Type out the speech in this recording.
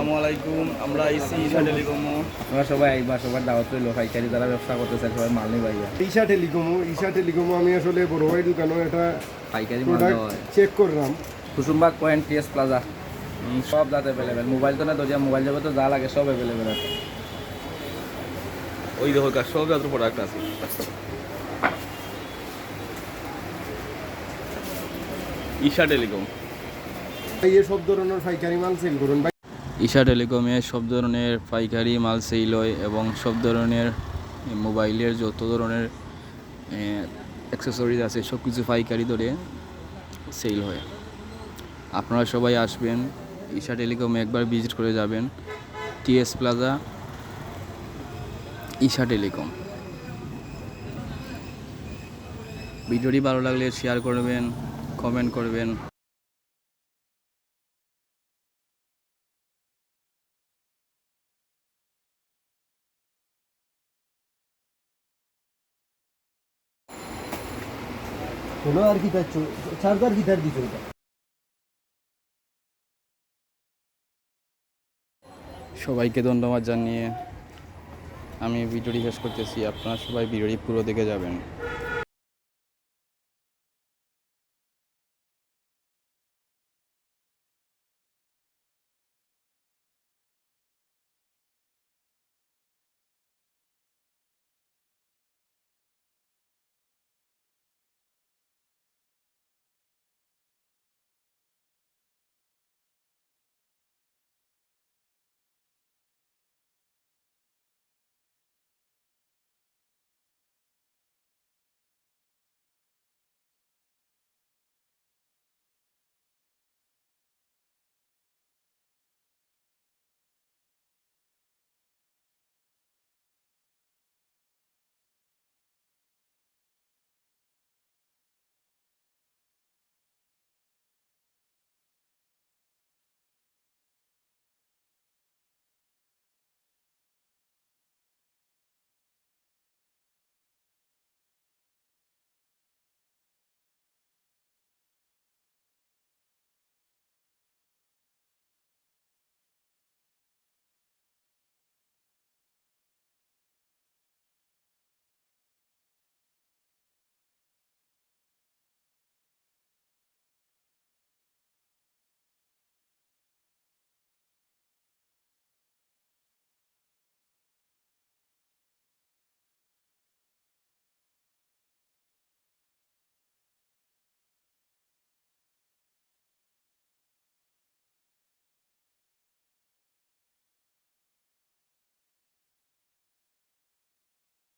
আসসালামু আলাইকুম। আমরা আইসি ঈশা টেলিকমো। আমরা সবাই একবার সবার দাওয়াত রইল, পাইকারি যারা ব্যবসা করতে চাই সবাই মাল নিয়ে ভাইয়া। ঈশা টেলিকমো আমি আসলে বড় ভাই দোকানও একটা পাইকারি মাল প্রোডাক্ট দেওয়া হয়। চেক করলাম। কুসুমবাগ পয়েন্ট টিএস প্লাজা সব জাত অ্যাভেলেবেল। মোবাইল তো না দরিয়া, মোবাইল যাবে তো যা লাগে সব অ্যাভেলেবেল আছে। ওই দেখো সব এত প্রোডাক্ট আছে। ঈশা টেলিকম। ভাই এ সব ধরনের পাইকারি মাল সেল করুন ভাই। ঈশা টেলিকমে সব ধরনের পাইকারি মাল সেল হয় এবং সব ধরনের মোবাইলের যত ধরনের অ্যাক্সেসরিজ আছে সব কিছু পাইকারি দরে সেল হয়। আপনারা সবাই আসবেন, ঈশা টেলিকমে একবার ভিজিট করে যাবেন। TS plaza, Isha telecom. ভিডিওটি ভালো লাগলে শেয়ার করবেন, কমেন্ট করবেন। হলো আর কি তার চার্জার কি তার দিতে সবাইকে ধন্যবাদ জানিয়ে আমি ভিডিওটি শেষ করতেছি। আপনারা সবাই ভিডিওটি পুরো দেখে যাবেন।